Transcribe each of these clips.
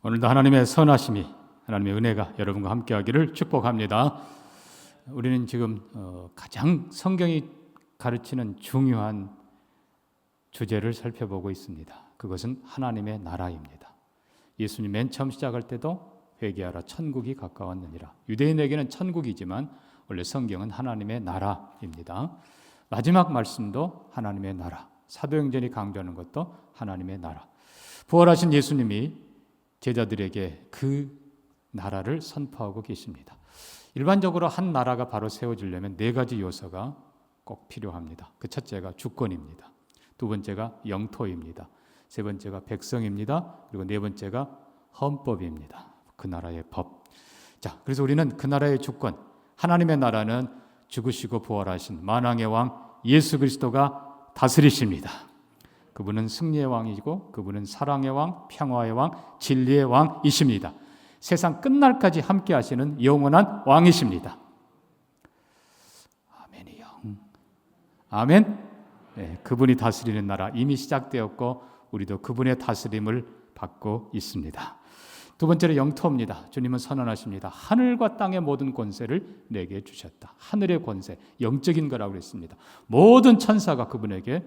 오늘도 하나님의 선하심이, 하나님의 은혜가 여러분과 함께하기를 축복합니다. 우리는 지금 가장 성경이 가르치는 중요한 주제를 살펴보고 있습니다. 그것은 하나님의 나라입니다. 예수님 맨 처음 시작할 때도 회개하라 천국이 가까웠느니라. 유대인에게는 천국이지만 원래 성경은 하나님의 나라입니다. 마지막 말씀도 하나님의 나라, 사도행전이 강조하는 것도 하나님의 나라. 부활하신 예수님이 제자들에게 그 나라를 선포하고 계십니다. 일반적으로 한 나라가 바로 세워지려면 네 가지 요소가 꼭 필요합니다. 그 첫째가 주권입니다. 두 번째가 영토입니다. 세 번째가 백성입니다. 그리고 네 번째가 헌법입니다. 그 나라의 법. 자, 그래서 우리는 그 나라의 주권, 하나님의 나라는 죽으시고 부활하신 만왕의 왕 예수 그리스도가 다스리십니다. 그분은 승리의 왕이고 그분은 사랑의 왕, 평화의 왕, 진리의 왕이십니다. 세상 끝날까지 함께 하시는 영원한 왕이십니다. 아멘이요. 아멘. 네, 그분이 다스리는 나라 이미 시작되었고 우리도 그분의 다스림을 받고 있습니다. 두 번째로 영토입니다. 주님은 선언하십니다. 하늘과 땅의 모든 권세를 내게 주셨다. 하늘의 권세, 영적인 거라고 했습니다. 모든 천사가 그분에게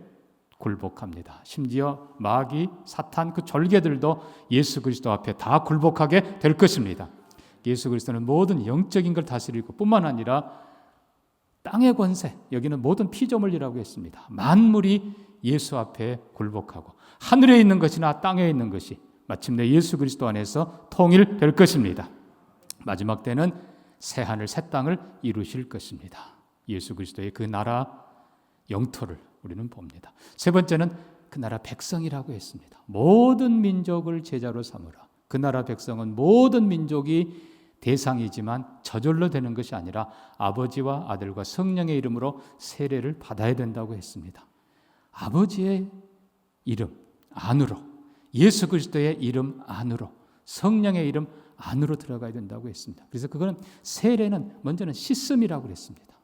굴복합니다. 심지어 마귀, 사탄, 그 졸개들도 예수 그리스도 앞에 다 굴복하게 될 것입니다. 예수 그리스도는 모든 영적인 걸 다스리고 뿐만 아니라 땅의 권세, 여기는 모든 피조물이라고 했습니다. 만물이 예수 앞에 굴복하고 하늘에 있는 것이나 땅에 있는 것이 마침내 예수 그리스도 안에서 통일될 것입니다. 마지막 때는 새 하늘 새 땅을 이루실 것입니다. 예수 그리스도의 그 나라 영토를 우리는 봅니다. 세 번째는 그 나라 백성이라고 했습니다. 모든 민족을 제자로 삼으라. 그 나라 백성은 모든 민족이 대상이지만 저절로 되는 것이 아니라 아버지와 아들과 성령의 이름으로 세례를 받아야 된다고 했습니다. 아버지의 이름 안으로, 예수 그리스도의 이름 안으로, 성령의 이름 안으로 들어가야 된다고 했습니다. 그래서 그거는 세례는 먼저는 씻음이라고 그랬습니다.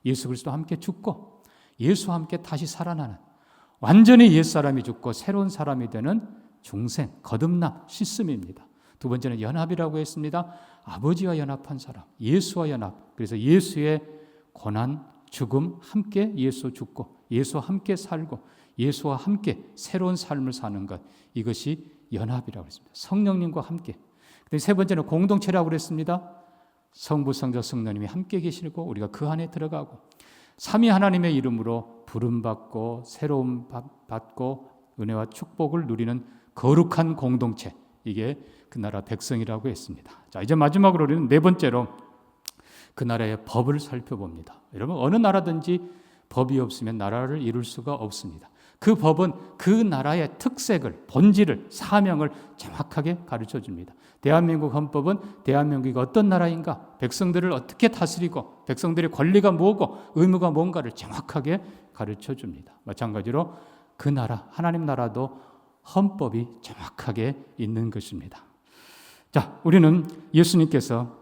예수 그리스도와 함께 죽고 예수와 함께 다시 살아나는, 완전히 옛사람이 죽고 새로운 사람이 되는 중생, 거듭남, 씻음입니다. 두 번째는 연합이라고 했습니다. 아버지와 연합한 사람, 예수와 연합. 그래서 예수의 고난, 죽음, 함께 예수 죽고 예수와 함께 살고 예수와 함께 새로운 삶을 사는 것, 이것이 연합이라고 했습니다. 성령님과 함께. 세 번째는 공동체라고 그랬습니다. 성부, 성자, 성령님이 함께 계시고 우리가 그 안에 들어가고 삼위 하나님의 이름으로 부름받고 새로움 받고 은혜와 축복을 누리는 거룩한 공동체, 이게 그 나라 백성이라고 했습니다. 자, 이제 마지막으로 우리는 네 번째로 그 나라의 법을 살펴봅니다. 여러분, 어느 나라든지 법이 없으면 나라를 이룰 수가 없습니다. 그 법은 그 나라의 특색을, 본질을, 사명을 정확하게 가르쳐 줍니다. 대한민국 헌법은 대한민국이 어떤 나라인가, 백성들을 어떻게 다스리고 백성들의 권리가 뭐고 의무가 뭔가를 정확하게 가르쳐 줍니다. 마찬가지로 그 나라, 하나님 나라도 헌법이 정확하게 있는 것입니다. 자, 우리는 예수님께서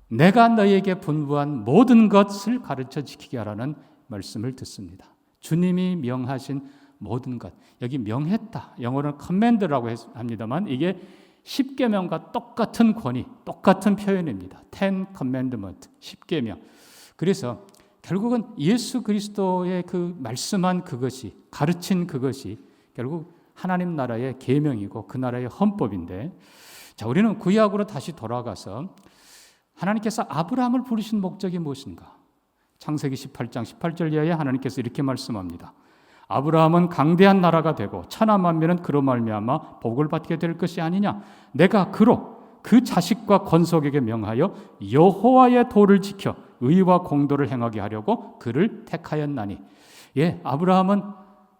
내가 너희에게 분부한 모든 것을 가르쳐 지키게 하라는 말씀을 듣습니다. 주님이 명하신 모든 것, 여기 명했다, 영어로는 command라고 합니다만 이게 10계명과 똑같은 권위, 똑같은 표현입니다. 10 commandment, 10계명. 그래서 결국은 예수 그리스도의 그 말씀한 그것이, 가르친 그것이 결국 하나님 나라의 계명이고 그 나라의 헌법인데, 자, 우리는 구약으로 다시 돌아가서 하나님께서 아브라함을 부르신 목적이 무엇인가? 창세기 18장 18절 이하에 하나님께서 이렇게 말씀합니다. 아브라함은 강대한 나라가 되고 천하 만민은 그로 말미암아 복을 받게 될 것이 아니냐. 내가 그로 그 자식과 건속에게 명하여 여호와의 도를 지켜 의와 공도를 행하게 하려고 그를 택하였나니. 예, 아브라함은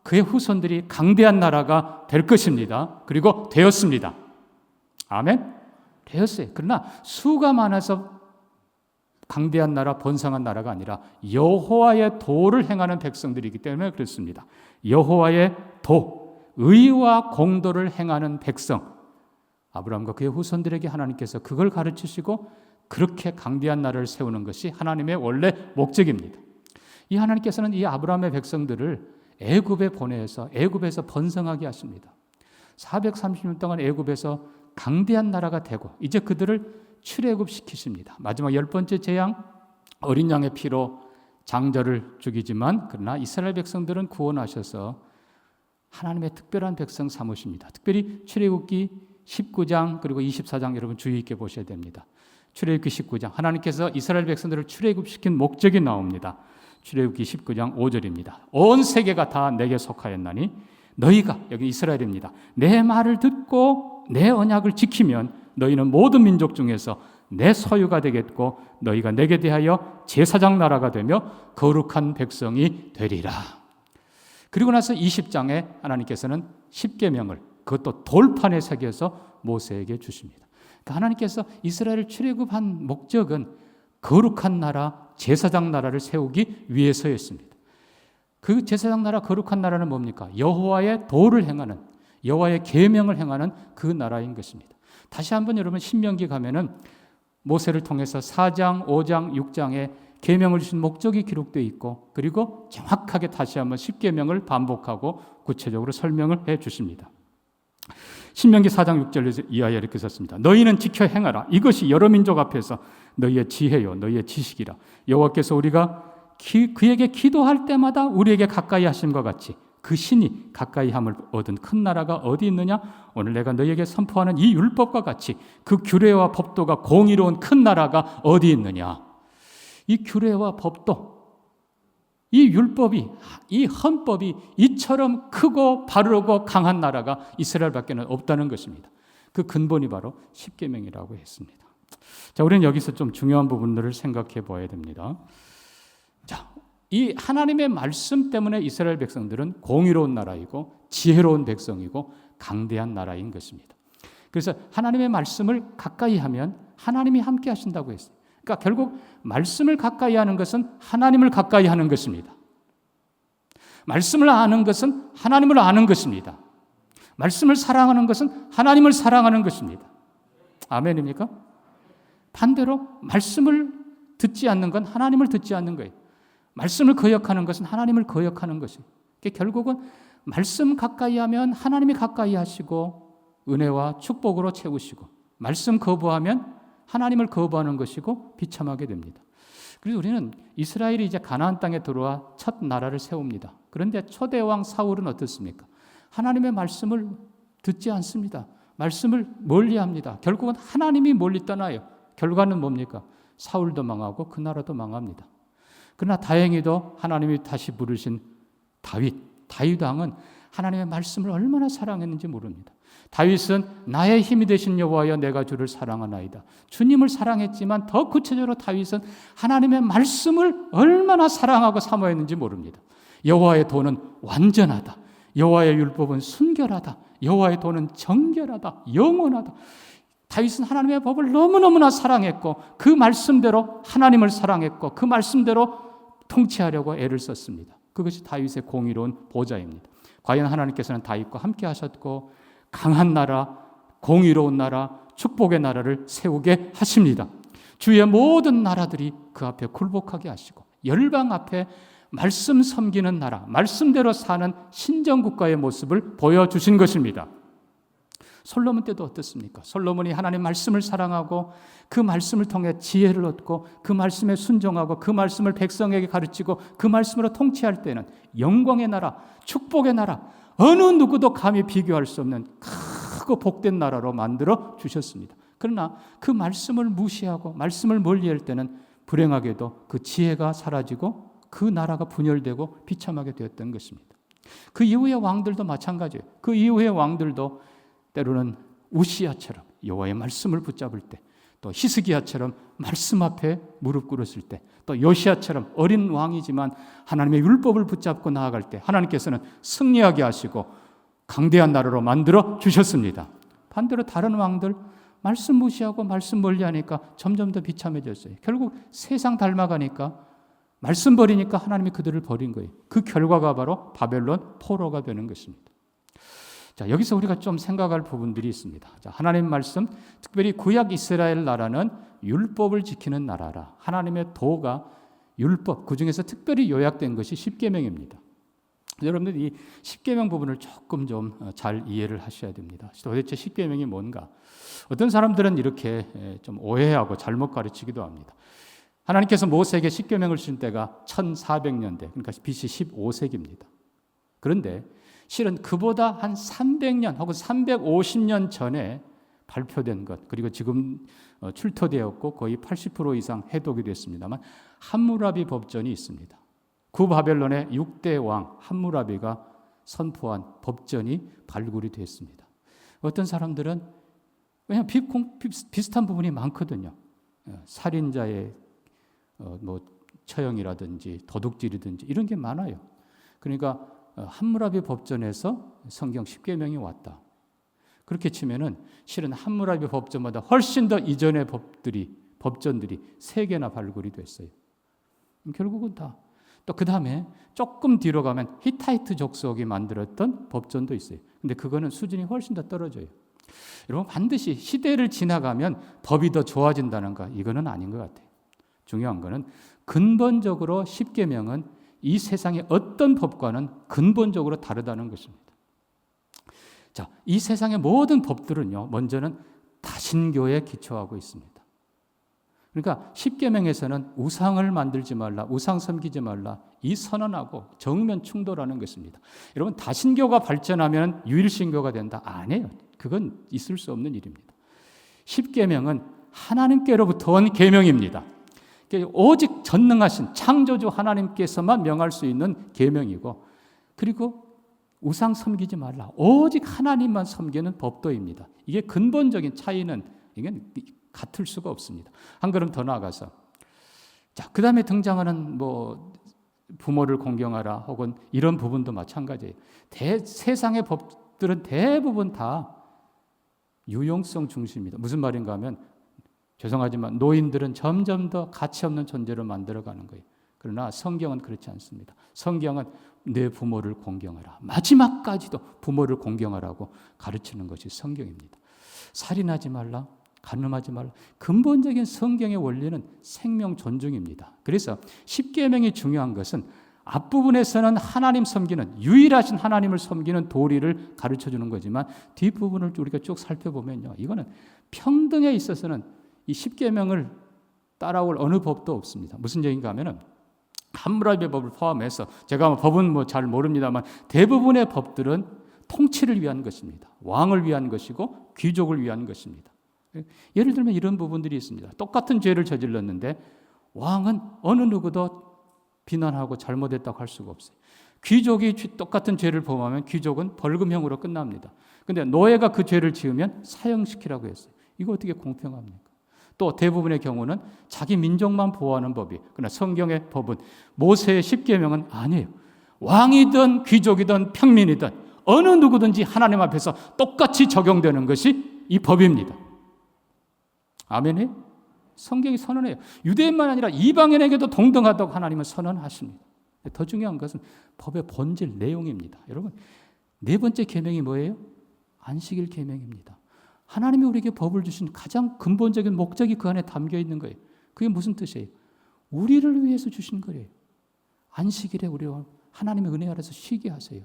그의 후손들이 강대한 나라가 될 것입니다. 그리고 되었습니다. 아멘? 되었어요. 그러나 수가 많아서 강대한 나라, 번성한 나라가 아니라 여호와의 도를 행하는 백성들이기 때문에 그렇습니다. 여호와의 도, 의와 공도를 행하는 백성, 아브라함과 그의 후손들에게 하나님께서 그걸 가르치시고 그렇게 강대한 나라를 세우는 것이 하나님의 원래 목적입니다. 이 하나님께서는 이 아브라함의 백성들을 애굽에 보내서 애굽에서 번성하게 하십니다. 430년 동안 애굽에서 강대한 나라가 되고 이제 그들을 출애굽시키십니다. 마지막 10번째 재앙, 어린 양의 피로 장자를 죽이지만 그러나 이스라엘 백성들은 구원하셔서 하나님의 특별한 백성 삼으십니다. 특별히 출애굽기 19장 그리고 24장 여러분 주의 있게 보셔야 됩니다. 출애굽기 19장 하나님께서 이스라엘 백성들을 출애굽시킨 목적이 나옵니다. 출애굽기 19장 5절입니다. 온 세계가 다 내게 속하였나니 너희가, 여기 이스라엘입니다, 내 말을 듣고 내 언약을 지키면 너희는 모든 민족 중에서 내 소유가 되겠고 너희가 내게 대하여 제사장 나라가 되며 거룩한 백성이 되리라. 그리고 나서 20장에 하나님께서는 십계명을 그것도 돌판에 새겨서 모세에게 주십니다. 그러니까 하나님께서 이스라엘을 출애굽한 목적은 거룩한 나라, 제사장 나라를 세우기 위해서였습니다. 그 제사장 나라, 거룩한 나라는 뭡니까? 여호와의 도를 행하는, 여호와의 계명을 행하는 그 나라인 것입니다. 다시 한번 여러분 신명기 가면은 모세를 통해서 4장, 5장, 6장에 계명을 주신 목적이 기록되어 있고 그리고 정확하게 다시 한번 십계명을 반복하고 구체적으로 설명을 해 주십니다. 신명기 4장 6절 이하에 이렇게 썼습니다. 너희는 지켜 행하라. 이것이 여러 민족 앞에서 너희의 지혜요 너희의 지식이라. 여호와께서 우리가 그에게 기도할 때마다 우리에게 가까이 하심과 같이 그 신이 가까이 함을 얻은 큰 나라가 어디 있느냐? 오늘 내가 너희에게 선포하는 이 율법과 같이 그 규례와 법도가 공의로운 큰 나라가 어디 있느냐? 이 규례와 법도, 이 율법이, 이 헌법이 이처럼 크고 바르고 강한 나라가 이스라엘밖에는 없다는 것입니다. 그 근본이 바로 십계명이라고 했습니다. 자, 우리는 여기서 좀 중요한 부분들을 생각해 봐야 됩니다. 자, 이 하나님의 말씀 때문에 이스라엘 백성들은 공의로운 나라이고 지혜로운 백성이고 강대한 나라인 것입니다. 그래서 하나님의 말씀을 가까이 하면 하나님이 함께 하신다고 했어요. 그러니까 결국 말씀을 가까이 하는 것은 하나님을 가까이 하는 것입니다. 말씀을 아는 것은 하나님을 아는 것입니다. 말씀을 사랑하는 것은 하나님을 사랑하는 것입니다. 아멘입니까? 반대로 말씀을 듣지 않는 건 하나님을 듣지 않는 거예요. 말씀을 거역하는 것은 하나님을 거역하는 것이에요. 결국은 말씀 가까이 하면 하나님이 가까이 하시고 은혜와 축복으로 채우시고 말씀 거부하면 하나님을 거부하는 것이고 비참하게 됩니다. 그래서 우리는 이스라엘이 이제 가나안 땅에 들어와 첫 나라를 세웁니다. 그런데 초대왕 사울은 어떻습니까? 하나님의 말씀을 듣지 않습니다. 말씀을 멀리합니다. 결국은 하나님이 멀리 떠나요. 결과는 뭡니까? 사울도 망하고 그 나라도 망합니다. 그러나 다행히도 하나님이 다시 부르신 다윗 왕은 하나님의 말씀을 얼마나 사랑했는지 모릅니다. 다윗은 나의 힘이 되신 여호와여 내가 주를 사랑하나이다. 주님을 사랑했지만 더 구체적으로 다윗은 하나님의 말씀을 얼마나 사랑하고 사모했는지 모릅니다. 여호와의 도는 완전하다. 여호와의 율법은 순결하다. 여호와의 도는 정결하다. 영원하다. 다윗은 하나님의 법을 너무너무나 사랑했고 그 말씀대로 하나님을 사랑했고 그 말씀대로 통치하려고 애를 썼습니다. 그것이 다윗의 공의로운 보좌입니다. 과연 하나님께서는 다윗과 함께 하셨고 강한 나라, 공의로운 나라, 축복의 나라를 세우게 하십니다. 주위의 모든 나라들이 그 앞에 굴복하게 하시고 열방 앞에 말씀 섬기는 나라, 말씀대로 사는 신정국가의 모습을 보여주신 것입니다. 솔로몬 때도 어떻습니까? 솔로몬이 하나님의 말씀을 사랑하고 그 말씀을 통해 지혜를 얻고 그 말씀에 순종하고 그 말씀을 백성에게 가르치고 그 말씀으로 통치할 때는 영광의 나라, 축복의 나라, 어느 누구도 감히 비교할 수 없는 크고 복된 나라로 만들어 주셨습니다. 그러나 그 말씀을 무시하고 말씀을 멀리할 때는 불행하게도 그 지혜가 사라지고 그 나라가 분열되고 비참하게 되었던 것입니다. 그 이후의 왕들도 마찬가지예요. 그 이후의 왕들도 때로는 우시야처럼 여호와의 말씀을 붙잡을 때, 또 히스기야처럼 말씀 앞에 무릎 꿇었을 때, 또 요시야처럼 어린 왕이지만 하나님의 율법을 붙잡고 나아갈 때 하나님께서는 승리하게 하시고 강대한 나라로 만들어 주셨습니다. 반대로 다른 왕들 말씀 무시하고 말씀 멀리하니까 점점 더 비참해졌어요. 결국 세상 닮아가니까 말씀 버리니까 하나님이 그들을 버린 거예요. 그 결과가 바로 바벨론 포로가 되는 것입니다. 자, 여기서 우리가 좀 생각할 부분들이 있습니다. 자, 하나님 말씀, 특별히 구약 이스라엘 나라는 율법을 지키는 나라라. 하나님의 도가 율법, 그 중에서 특별히 요약된 것이 십계명입니다. 여러분들 이 십계명 부분을 조금 좀 잘 이해를 하셔야 됩니다. 도대체 십계명이 뭔가? 어떤 사람들은 이렇게 좀 오해하고 잘못 가르치기도 합니다. 하나님께서 모세에게 십계명을 주신 때가 1400년대, 그러니까 BC 15세기입니다. 그런데 실은 그보다 한 300년 혹은 350년 전에 발표된 것, 그리고 지금 출토되었고 거의 80% 이상 해독이 됐습니다만 함무라비 법전이 있습니다. 구바벨론의 6대 왕 함무라비가 선포한 법전이 발굴이 됐습니다. 어떤 사람들은 왜냐하면 비슷한 부분이 많거든요. 살인자의 처형이라든지 도둑질이든지 이런 게 많아요. 그러니까 함무라비 법전에서 성경 십계명이 왔다. 그렇게 치면은 실은 함무라비 법전보다 훨씬 더 이전의 법전들이 3개나 발굴이 됐어요. 결국은 다. 또 그 다음에 조금 뒤로 가면 히타이트 족속이 만들었던 법전도 있어요. 근데 그거는 수준이 훨씬 더 떨어져요. 여러분 반드시 시대를 지나가면 법이 더 좋아진다는가? 이거는 아닌 것 같아요. 중요한 거는 근본적으로 십계명은 이 세상의 어떤 법과는 근본적으로 다르다는 것입니다. 자, 이 세상의 모든 법들은요, 먼저는 다신교에 기초하고 있습니다. 그러니까 십계명에서는 우상을 만들지 말라, 우상 섬기지 말라, 이 선언하고 정면 충돌하는 것입니다. 여러분 다신교가 발전하면 유일신교가 된다? 아니에요. 그건 있을 수 없는 일입니다. 십계명은 하나님께로부터 온 계명입니다. 오직 전능하신 창조주 하나님께서만 명할 수 있는 계명이고, 그리고 우상 섬기지 말라, 오직 하나님만 섬기는 법도입니다. 이게 근본적인 차이는 이건 같을 수가 없습니다. 한 걸음 더 나아가서, 자, 그 다음에 등장하는 부모를 공경하라 혹은 이런 부분도 마찬가지예요. 세상의 법들은 대부분 다 유용성 중심입니다. 무슨 말인가 하면, 죄송하지만 노인들은 점점 더 가치 없는 존재로 만들어가는 거예요. 그러나 성경은 그렇지 않습니다. 성경은 내 부모를 공경하라, 마지막까지도 부모를 공경하라고 가르치는 것이 성경입니다. 살인하지 말라, 간음하지 말라. 근본적인 성경의 원리는 생명 존중입니다. 그래서 십계명이 중요한 것은 앞부분에서는 하나님 섬기는, 유일하신 하나님을 섬기는 도리를 가르쳐주는 거지만 뒷부분을 우리가 쭉 살펴보면요, 이거는 평등에 있어서는 이 십계명을 따라올 어느 법도 없습니다. 무슨 얘기인가 하면은 함무라비 법을 포함해서, 제가 법은 잘 모릅니다만 대부분의 법들은 통치를 위한 것입니다. 왕을 위한 것이고 귀족을 위한 것입니다. 예를 들면 이런 부분들이 있습니다. 똑같은 죄를 저질렀는데 왕은 어느 누구도 비난하고 잘못했다고 할 수가 없어요. 귀족이 똑같은 죄를 범하면 귀족은 벌금형으로 끝납니다. 그런데 노예가 그 죄를 지으면 사형시키라고 했어요. 이거 어떻게 공평합니까? 또 대부분의 경우는 자기 민족만 보호하는 법이, 그러나 성경의 법은, 모세의 십계명은 아니에요. 왕이든 귀족이든 평민이든 어느 누구든지 하나님 앞에서 똑같이 적용되는 것이 이 법입니다. 아멘이에요? 성경이 선언해요. 유대인만 아니라 이방인에게도 동등하다고 하나님은 선언하십니다. 더 중요한 것은 법의 본질 내용입니다. 여러분, 네 번째 계명이 뭐예요? 안식일 계명입니다. 하나님이 우리에게 법을 주신 가장 근본적인 목적이 그 안에 담겨 있는 거예요. 그게 무슨 뜻이에요? 우리를 위해서 주신 거예요. 안식일에 우리와 하나님의 은혜 아래서 쉬게 하세요.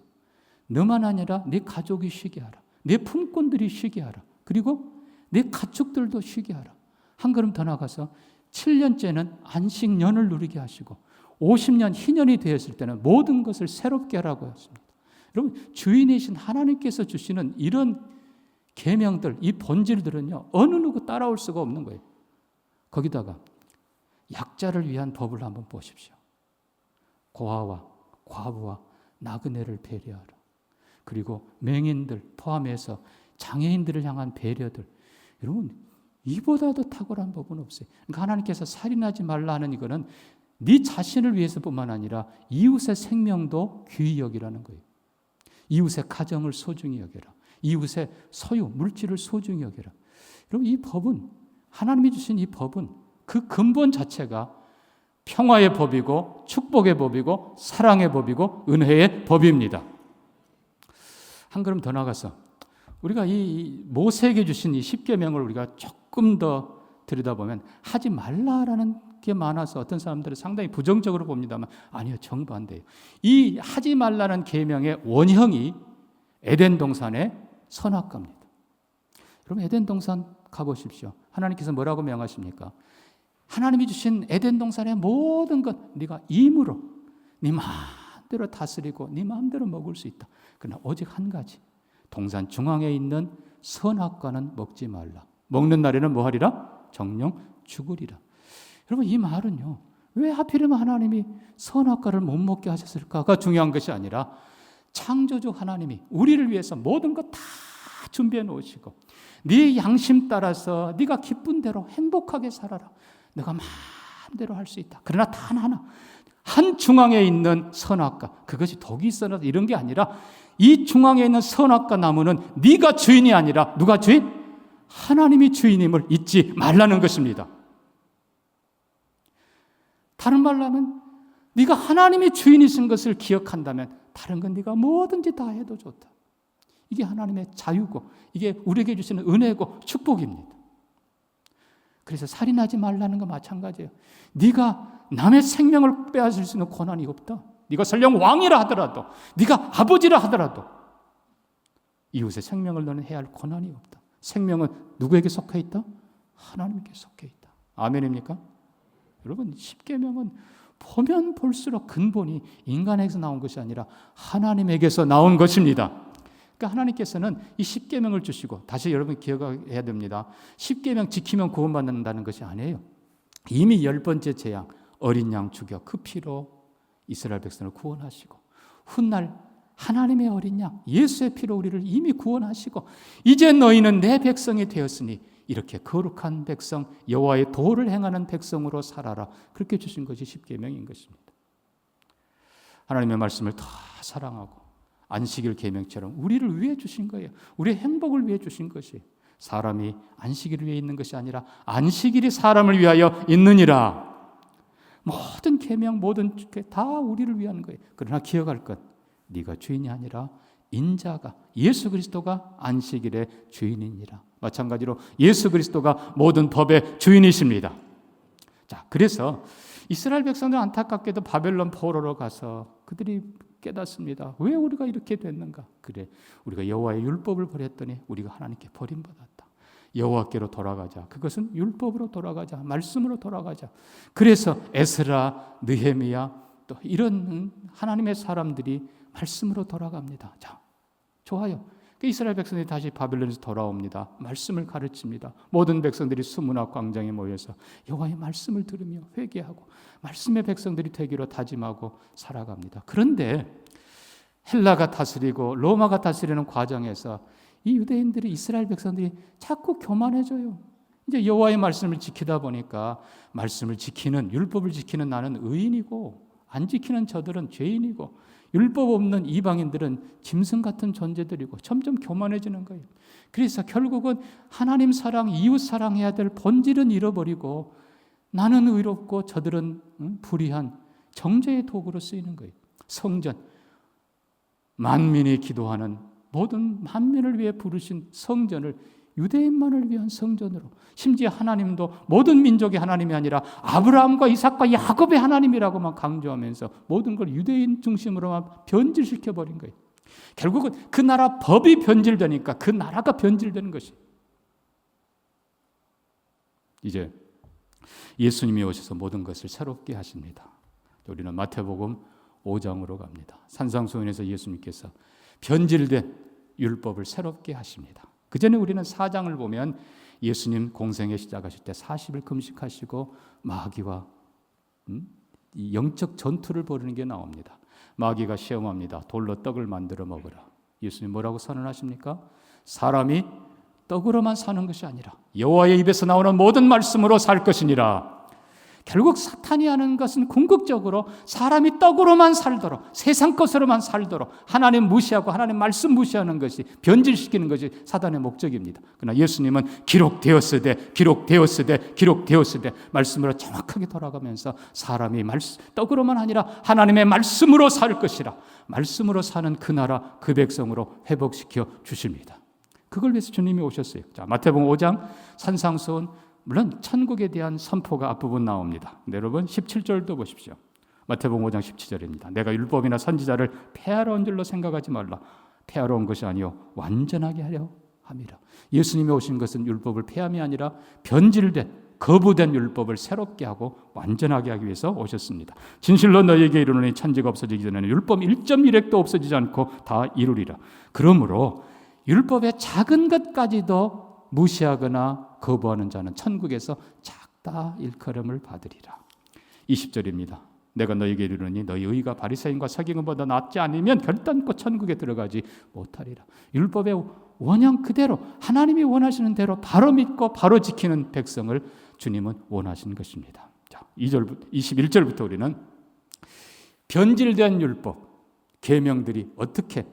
너만 아니라 네 가족이 쉬게 하라. 내 품꾼들이 쉬게 하라. 그리고 내 가축들도 쉬게 하라. 한 걸음 더 나가서 7년째는 안식년을 누리게 하시고 50년 희년이 되었을 때는 모든 것을 새롭게 하라고 했습니다. 여러분, 주인이신 하나님께서 주시는 이런 계명들, 이 본질들은요, 어느 누구 따라올 수가 없는 거예요. 거기다가 약자를 위한 법을 한번 보십시오. 고아와 과부와 나그네를 배려하라. 그리고 맹인들 포함해서 장애인들을 향한 배려들. 여러분, 이보다 더 탁월한 법은 없어요. 그러니까 하나님께서 살인하지 말라 하는 이거는 네 자신을 위해서뿐만 아니라 이웃의 생명도 귀히 여기라는 거예요. 이웃의 가정을 소중히 여겨라. 이웃의 소유, 물질을 소중히 여겨라. 여러분, 이 법은, 하나님이 주신 이 법은 그 근본 자체가 평화의 법이고 축복의 법이고 사랑의 법이고 은혜의 법입니다. 한 걸음 더 나가서 우리가 이 모세에게 주신 이 십계명을 우리가 조금 더 들여다보면 하지 말라라는 게 많아서 어떤 사람들은 상당히 부정적으로 봅니다만 아니요, 정반대예요. 이 하지 말라는 계명의 원형이 에덴 동산의 선악과입니다. 여러분, 에덴 동산 가보십시오. 하나님께서 뭐라고 명하십니까? 하나님이 주신 에덴 동산의 모든 것 네가 임으로 네 마음대로 다스리고 네 마음대로 먹을 수 있다. 그러나 오직 한 가지, 동산 중앙에 있는 선악과는 먹지 말라. 먹는 날에는 뭐 하리라? 정령 죽으리라. 여러분, 이 말은요, 왜 하필이면 하나님이 선악과를 못 먹게 하셨을까가 중요한 것이 아니라 창조주 하나님이 우리를 위해서 모든 것 다 준비해 놓으시고 네 양심 따라서 네가 기쁜 대로 행복하게 살아라. 내가 마음대로 할 수 있다. 그러나 단 하나, 한 중앙에 있는 선악과, 그것이 독이 있어라 이런 게 아니라 이 중앙에 있는 선악과 나무는 네가 주인이 아니라 누가 주인? 하나님이 주인임을 잊지 말라는 것입니다. 다른 말로 하면 네가 하나님이 주인이신 것을 기억한다면 다른 건 네가 뭐든지 다 해도 좋다. 이게 하나님의 자유고 이게 우리에게 주시는 은혜고 축복입니다. 그래서 살인하지 말라는 거 마찬가지예요. 네가 남의 생명을 빼앗을 수 있는 권한이 없다. 네가 설령 왕이라 하더라도, 네가 아버지라 하더라도 이웃의 생명을 너는 해야 할 권한이 없다. 생명은 누구에게 속해 있다? 하나님께 속해 있다. 아멘입니까? 여러분, 십계명은 보면 볼수록 근본이 인간에게서 나온 것이 아니라 하나님에게서 나온 것입니다. 그러니까 하나님께서는 이 십계명을 주시고, 다시 여러분 기억해야 됩니다. 십계명 지키면 구원받는다는 것이 아니에요. 이미 10번째 재앙, 어린 양 죽여 그 피로 이스라엘 백성을 구원하시고, 훗날 하나님의 어린 양 예수의 피로 우리를 이미 구원하시고, 이제 너희는 내 백성이 되었으니 이렇게 거룩한 백성, 여호와의 도를 행하는 백성으로 살아라. 그렇게 주신 것이 십계명인 것입니다. 하나님의 말씀을 더 사랑하고 안식일 계명처럼 우리를 위해 주신 거예요. 우리의 행복을 위해 주신 것이, 사람이 안식일을 위해 있는 것이 아니라 안식일이 사람을 위하여 있느니라. 모든 계명, 모든 주께 다 우리를 위한 거예요. 그러나 기억할 것, 네가 주인이 아니라 인자가, 예수 그리스도가 안식일의 주인이니라. 마찬가지로 예수 그리스도가 모든 법의 주인이십니다. 자, 그래서 이스라엘 백성들 안타깝게도 바벨론 포로로 가서 그들이 깨닫습니다. 왜 우리가 이렇게 됐는가? 그래, 우리가 여호와의 율법을 버렸더니 우리가 하나님께 버림받았다. 여호와께로 돌아가자. 그것은 율법으로 돌아가자. 말씀으로 돌아가자. 그래서 에스라, 느헤미야 또 이런 하나님의 사람들이 말씀으로 돌아갑니다. 자, 좋아요. 이스라엘 백성들이 다시 바벨론에서 돌아옵니다. 말씀을 가르칩니다. 모든 백성들이 수문학 광장에 모여서 여호와의 말씀을 들으며 회개하고 말씀의 백성들이 되기로 다짐하고 살아갑니다. 그런데 헬라가 다스리고 로마가 다스리는 과정에서 이 유대인들이, 이스라엘 백성들이 자꾸 교만해져요. 이제 여호와의 말씀을 지키다 보니까 말씀을 지키는, 율법을 지키는 나는 의인이고 안 지키는 저들은 죄인이고 율법 없는 이방인들은 짐승 같은 존재들이고 점점 교만해지는 거예요. 그래서 결국은 하나님 사랑, 이웃 사랑해야 될 본질은 잃어버리고 나는 의롭고 저들은 불의한 정죄의 도구로 쓰이는 거예요. 성전, 만민이 기도하는, 모든 만민을 위해 부르신 성전을 유대인만을 위한 성전으로, 심지어 하나님도 모든 민족의 하나님이 아니라 아브라함과 이삭과 야곱의 하나님이라고만 강조하면서 모든 걸 유대인 중심으로만 변질시켜버린 거예요. 결국은 그 나라 법이 변질되니까 그 나라가 변질되는 것이. 이제 예수님이 오셔서 모든 것을 새롭게 하십니다. 우리는 마태복음 5장으로 갑니다. 산상수훈에서 예수님께서 변질된 율법을 새롭게 하십니다. 그 전에 우리는 4장을 보면 예수님 공생애 시작하실 때 40일 금식하시고 마귀와 이 영적 전투를 벌이는 게 나옵니다. 마귀가 시험합니다. 돌로 떡을 만들어 먹으라. 예수님 뭐라고 선언하십니까? 사람이 떡으로만 사는 것이 아니라 여호와의 입에서 나오는 모든 말씀으로 살 것이니라. 결국 사탄이 하는 것은 궁극적으로 사람이 떡으로만 살도록, 세상 것으로만 살도록 하나님 무시하고 하나님 말씀 무시하는 것이, 변질시키는 것이 사탄의 목적입니다. 그러나 예수님은 기록되었으되 기록되었으되 기록되었으되 말씀으로 정확하게 돌아가면서 사람이 떡으로만 아니라 하나님의 말씀으로 살 것이라, 말씀으로 사는 그 나라, 그 백성으로 회복시켜 주십니다. 그걸 위해서 주님이 오셨어요. 자, 마태복음 5장 산상수훈 물론 천국에 대한 선포가 앞부분 나옵니다. 여러분 17절도 보십시오. 마태복음 5장 17절입니다. 내가 율법이나 선지자를 폐하러 온 줄로 생각하지 말라. 폐하러 온 것이 아니요 완전하게 하려 함이라. 예수님이 오신 것은 율법을 폐함이 아니라 변질된 거부된 율법을 새롭게 하고 완전하게 하기 위해서 오셨습니다. 진실로 너희에게 이르노니 천지가 없어지기 전에는 율법 1.1획도 없어지지 않고 다 이루리라. 그러므로 율법의 작은 것까지도 무시하거나 거부하는 자는 천국에서 작다 일컬음을 받으리라. 20절입니다. 내가 너희에게 이르노니 너희 의가 바리새인과 서기관보다 낫지 않으면 결단코 천국에 들어가지 못하리라. 율법의 원형 그대로 하나님이 원하시는 대로 바로 믿고 바로 지키는 백성을 주님은 원하시는 것입니다. 자, 21절부터 우리는 변질된 율법, 계명들이 어떻게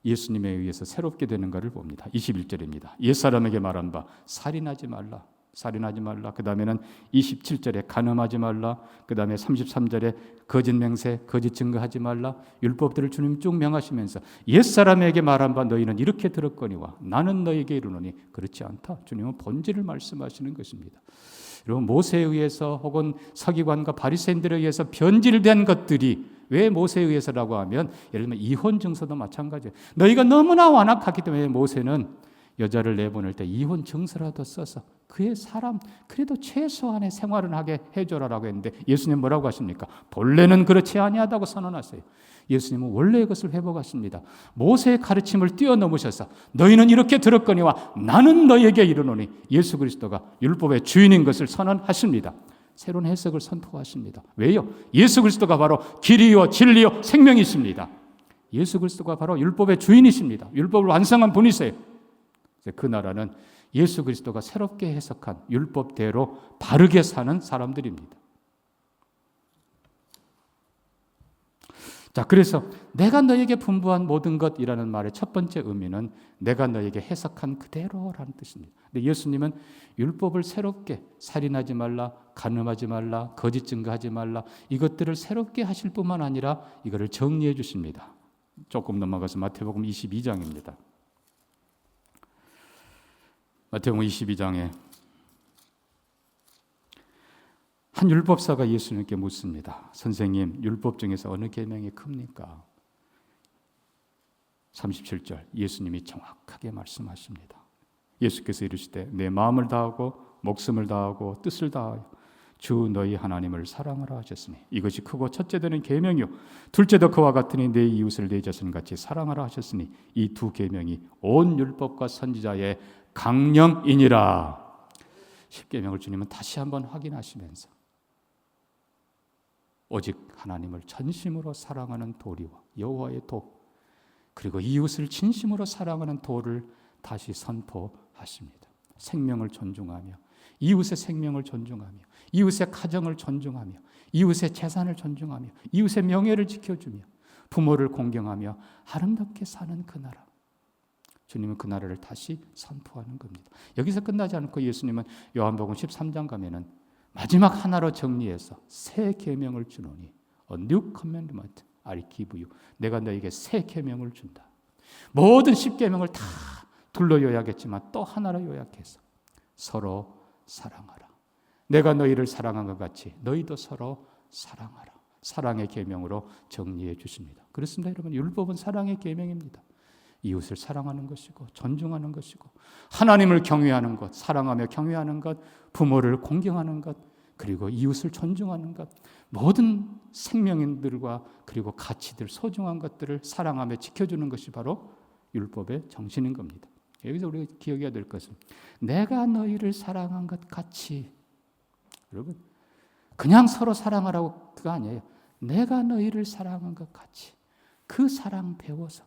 예수님에 의해서 새롭게 되는가를 봅니다. 21절입니다. 옛사람에게 말한 바 살인하지 말라. 살인하지 말라. 그 다음에는 27절에 간음하지 말라. 그 다음에 33절에 거짓 맹세, 거짓 증거하지 말라. 율법들을 주님 쭉 명하시면서 옛사람에게 말한 바 너희는 이렇게 들었거니와 나는 너희에게 이르노니 그렇지 않다. 주님은 본질을 말씀하시는 것입니다. 여러분 모세에 의해서 혹은 서기관과 바리새인들에 의해서 변질된 것들이 왜 모세에 의해서라고 하면 예를 들면 이혼 증서도 마찬가지예요. 너희가 너무나 완악하기 때문에 모세는 여자를 내보낼 때 이혼 증서라도 써서 그의 사람 그래도 최소한의 생활은 하게 해줘라라고 했는데 예수님 뭐라고 하십니까? 본래는 그렇지 아니하다고 선언하세요. 예수님은 원래의 것을 회복하십니다. 모세의 가르침을 뛰어넘으셔서 너희는 이렇게 들었거니와 나는 너희에게 이르노니 예수 그리스도가 율법의 주인인 것을 선언하십니다. 새로운 해석을 선포하십니다. 왜요? 예수 그리스도가 바로 길이요 진리요 생명이십니다. 예수 그리스도가 바로 율법의 주인이십니다. 율법을 완성한 분이세요. 그 나라는 예수 그리스도가 새롭게 해석한 율법대로 바르게 사는 사람들입니다. 자, 그래서 내가 너에게 분부한 모든 것이라는 말의 첫 번째 의미는 내가 너에게 해석한 그대로라는 뜻입니다. 근데 예수님은 율법을 새롭게 살인하지 말라, 간음하지 말라, 거짓 증거하지 말라 이것들을 새롭게 하실 뿐만 아니라 이거를 정리해 주십니다. 조금 넘어가서 마태복음 22장입니다. 마태복음 22장에 한 율법사가 예수님께 묻습니다. 선생님, 율법 중에서 어느 계명이 큽니까? 37절 예수님이 정확하게 말씀하십니다. 예수께서 이르시되 내 마음을 다하고 목숨을 다하고 뜻을 다하여 주 너희 하나님을 사랑하라 하셨으니 이것이 크고 첫째 되는 계명이요 둘째도 그와 같으니 내 이웃을 내 자신같이 사랑하라 하셨으니 이 두 계명이 온 율법과 선지자의 강령이니라. 10계명을 주님은 다시 한번 확인하시면서 오직 하나님을 전심으로 사랑하는 도리와 여호와의 도 그리고 이웃을 진심으로 사랑하는 도를 다시 선포하십니다. 생명을 존중하며 이웃의 생명을 존중하며 이웃의 가정을 존중하며 이웃의 재산을 존중하며 이웃의 명예를 지켜주며 부모를 공경하며 아름답게 사는 그 나라. 주님은 그 나라를 다시 선포하는 겁니다. 여기서 끝나지 않고 예수님은 요한복음 13장 가면은 마지막 하나로 정리해서 새 계명을 주노니 A new commandment I give you. 내가 너에게 새 계명을 준다. 모든 10계명을 다 둘러 요약했지만 또 하나로 요약해서 서로 사랑하라. 내가 너희를 사랑한 것 같이 너희도 서로 사랑하라. 사랑의 계명으로 정리해 주십니다. 그렇습니다. 여러분, 율법은 사랑의 계명입니다. 이웃을 사랑하는 것이고 존중하는 것이고 하나님을 경외하는 것, 사랑하며 경외하는 것, 부모를 공경하는 것, 그리고 이웃을 존중하는 것, 모든 생명인들과 그리고 가치들, 소중한 것들을 사랑하며 지켜주는 것이 바로 율법의 정신인 겁니다. 여기서 우리가 기억해야 될 것은 내가 너희를 사랑한 것 같이, 여러분 그냥 서로 사랑하라고 그거 아니에요. 내가 너희를 사랑한 것 같이 그 사랑 배워서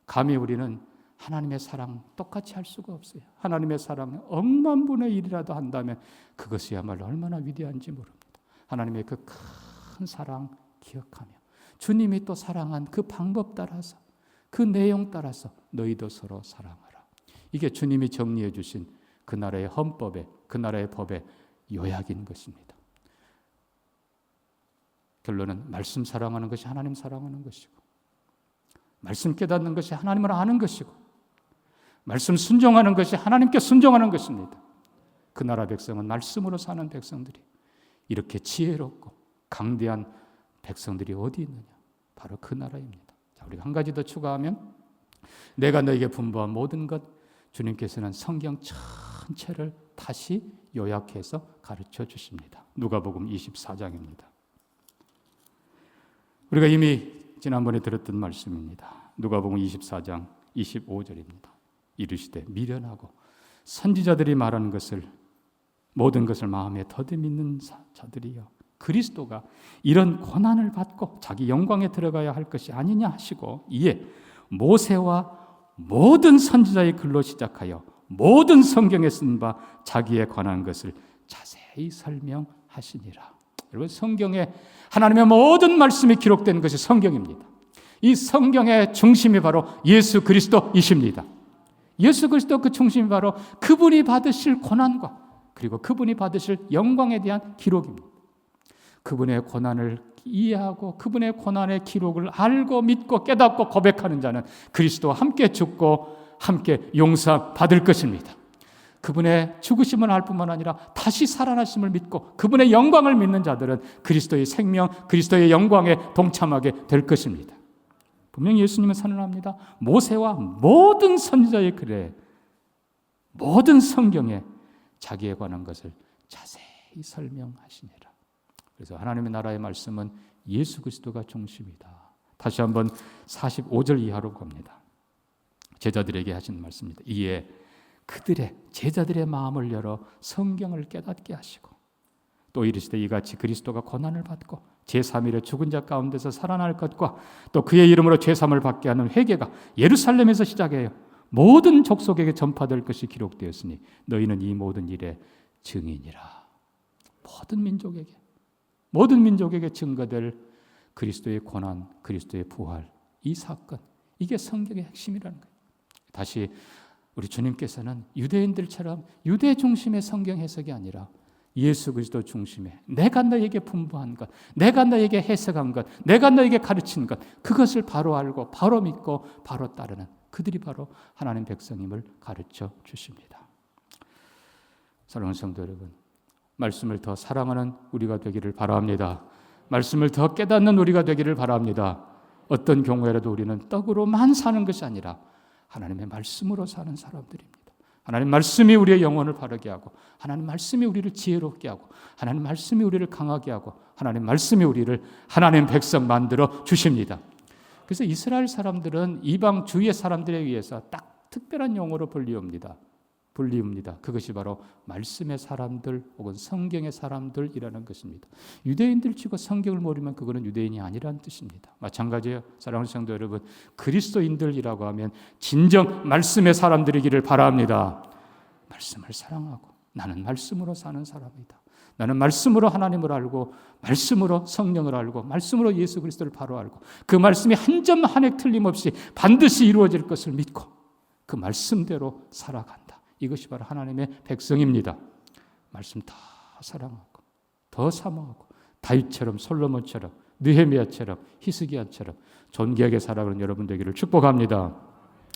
감히 우리는 하나님의 사랑 똑같이 할 수가 없어요. 하나님의 사랑 억만 분의 1이라도 한다면 그것이야말로 얼마나 위대한지 모릅니다. 하나님의 그 큰 사랑 기억하며 주님이 또 사랑한 그 방법 따라서 그 내용 따라서 너희도 서로 사랑하라. 이게 주님이 정리해 주신 그 나라의 헌법의 그 나라의 법의 요약인 것입니다. 결론은 말씀 사랑하는 것이 하나님 사랑하는 것이고 말씀 깨닫는 것이 하나님을 아는 것이고 말씀 순종하는 것이 하나님께 순종하는 것입니다. 그 나라 백성은 말씀으로 사는 백성들이 이렇게 지혜롭고 강대한 백성들이 어디 있느냐? 바로 그 나라입니다. 자, 우리가 한 가지 더 추가하면 내가 너에게 분부한 모든 것, 주님께서는 성경 전체를 다시 요약해서 가르쳐 주십니다. 누가복음 24장입니다. 우리가 이미 지난번에 들었던 말씀입니다. 누가복음 24장 25절입니다. 이르시되 미련하고 선지자들이 말하는 것을 모든 것을 마음에 더듬 있는 자들이여, 그리스도가 이런 고난을 받고 자기 영광에 들어가야 할 것이 아니냐 하시고, 이에 모세와 모든 선지자의 글로 시작하여 모든 성경에 쓴 바 자기에 관한 것을 자세히 설명하시니라. 여러분, 성경에 하나님의 모든 말씀이 기록된 것이 성경입니다. 이 성경의 중심이 바로 예수 그리스도이십니다. 예수 그리스도 그 중심이 바로 그분이 받으실 고난과 그리고 그분이 받으실 영광에 대한 기록입니다. 그분의 고난을 이해하고 그분의 고난의 기록을 알고 믿고 깨닫고 고백하는 자는 그리스도와 함께 죽고 함께 용서받을 것입니다. 그분의 죽으심을 알 뿐만 아니라 다시 살아나심을 믿고 그분의 영광을 믿는 자들은 그리스도의 생명, 그리스도의 영광에 동참하게 될 것입니다. 분명히 예수님은 선언합니다. 모세와 모든 선지자의 글에, 모든 성경에 자기에 관한 것을 자세히 설명하시니라. 그래서 하나님의 나라의 말씀은 예수 그리스도가 중심이다. 다시 한번 45절 이하로 갑니다. 제자들에게 하신 말씀입니다. 이에 그들의 제자들의 마음을 열어 성경을 깨닫게 하시고, 또 이르시되 이같이 그리스도가 고난을 받고 제3일에 죽은 자 가운데서 살아날 것과 또 그의 이름으로 죄사함을 받게 하는 회개가 예루살렘에서 시작해요 모든 족속에게 전파될 것이 기록되었으니 너희는 이 모든 일의 증인이라. 모든 민족에게 증거될 그리스도의 고난, 그리스도의 부활, 이 사건, 이게 성경의 핵심이라는 거예요. 다시 우리 주님께서는 유대인들처럼 유대 중심의 성경 해석이 아니라 예수 그리스도 중심의 내가 너에게 분부한 것, 내가 너에게 해석한 것, 내가 너에게 가르친 것, 그것을 바로 알고 바로 믿고 바로 따르는 그들이 바로 하나님 백성임을 가르쳐 주십니다. 사랑하는 성도 여러분, 말씀을 더 사랑하는 우리가 되기를 바랍니다. 말씀을 더 깨닫는 우리가 되기를 바랍니다. 어떤 경우에라도 우리는 떡으로만 사는 것이 아니라 하나님의 말씀으로 사는 사람들입니다. 하나님 말씀이 우리의 영혼을 바르게 하고, 하나님 말씀이 우리를 지혜롭게 하고, 하나님 말씀이 우리를 강하게 하고, 하나님 말씀이 우리를 하나님 백성 만들어 주십니다. 그래서 이스라엘 사람들은 이방 주위의 사람들에 의해서 딱 특별한 용어로 불리웁니다. 그것이 바로 말씀의 사람들 혹은 성경의 사람들이라는 것입니다. 유대인들 치고 성경을 모르면 그거는 유대인이 아니라는 뜻입니다. 마찬가지예요. 사랑하는 성도 여러분, 그리스도인들이라고 하면 진정 말씀의 사람들이기를 바랍니다. 말씀을 사랑하고 나는 말씀으로 사는 사람이다. 나는 말씀으로 하나님을 알고 말씀으로 성령을 알고 말씀으로 예수 그리스도를 바로 알고 그 말씀이 한 점 한 획 틀림없이 반드시 이루어질 것을 믿고 그 말씀대로 살아간다. 이것이 바로 하나님의 백성입니다. 말씀 다 사랑하고 더 사모하고 다윗처럼 솔로몬처럼 느헤미야처럼 히스기야처럼 존귀하게 살아가는 여러분 되기를 축복합니다.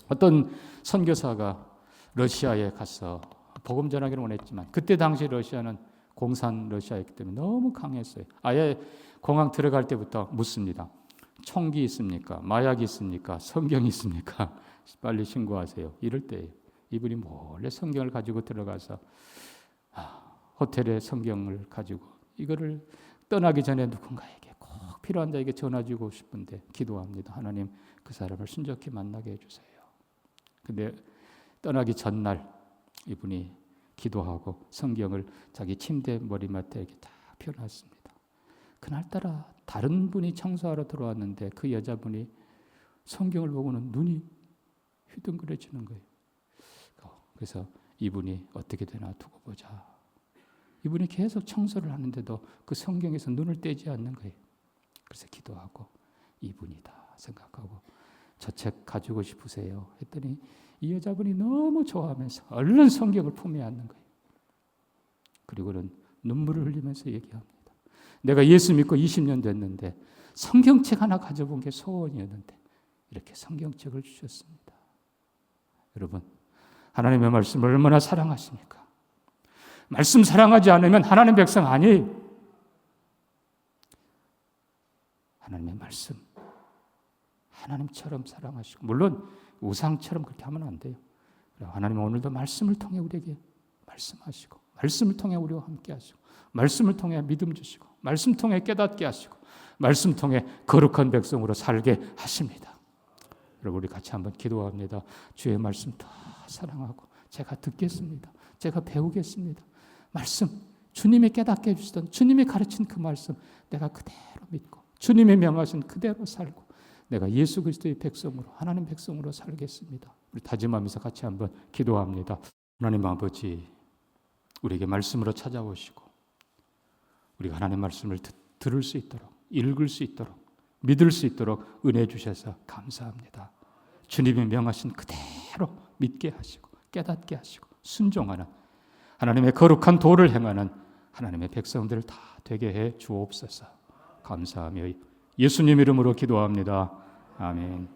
어떤 선교사가 러시아에 가서 복음 전하기를 원했지만 그때 당시 러시아는 공산 러시아였기 때문에 너무 강했어요. 아예 공항 들어갈 때부터 묻습니다. 총기 있습니까? 마약이 있습니까? 성경이 있습니까? 빨리 신고하세요. 이럴 때예요. 이분이 몰래 성경을 가지고 들어가서 호텔에 성경을 가지고 이거를 떠나기 전에 누군가에게 꼭 필요한 자에게 전해주고 싶은데 기도합니다. 하나님 그 사람을 순적히 만나게 해주세요. 근데 떠나기 전날 이분이 기도하고 성경을 자기 침대 머리맡에 이렇게 딱 펴놨습니다. 그날따라 다른 분이 청소하러 들어왔는데 그 여자분이 성경을 보고는 눈이 휘둥그레지는 거예요. 그래서 이분이 어떻게 되나 두고 보자. 이분이 계속 청소를 하는데도 그 성경에서 눈을 떼지 않는 거예요. 그래서 기도하고 이분이다 생각하고 저 책 가지고 싶으세요? 했더니 이 여자분이 너무 좋아하면서 얼른 성경을 품에 안는 거예요. 그리고는 눈물을 흘리면서 얘기합니다. 내가 예수 믿고 20년 됐는데 성경책 하나 가져본 게 소원이었는데 이렇게 성경책을 주셨습니다. 여러분, 하나님의 말씀을 얼마나 사랑하십니까? 말씀 사랑하지 않으면 하나님 백성 아니에요. 하나님의 말씀, 하나님처럼 사랑하시고, 물론 우상처럼 그렇게 하면 안 돼요. 하나님은 오늘도 말씀을 통해 우리에게 말씀하시고, 말씀을 통해 우리와 함께 하시고, 말씀을 통해 믿음 주시고, 말씀 통해 깨닫게 하시고, 말씀 통해 거룩한 백성으로 살게 하십니다. 여러분, 우리 같이 한번 기도합니다. 주의 말씀 더 사랑하고 제가 듣겠습니다. 제가 배우겠습니다. 말씀, 주님이 깨닫게 해주시던 주님이 가르친 그 말씀 내가 그대로 믿고 주님이 명하신 그대로 살고 내가 예수 그리스도의 백성으로, 하나님 백성으로 살겠습니다. 우리 다짐하면서 같이 한번 기도합니다. 하나님 아버지, 우리에게 말씀으로 찾아오시고 우리가 하나님 말씀을 들을 수 있도록, 읽을 수 있도록, 믿을 수 있도록 은혜 주셔서 감사합니다. 주님이 명하신 그대로 믿게 하시고 깨닫게 하시고 순종하는 하나님의 거룩한 도를 행하는 하나님의 백성들 다 되게 해 주옵소서. 감사하며 예수님 이름으로 기도합니다. 아멘.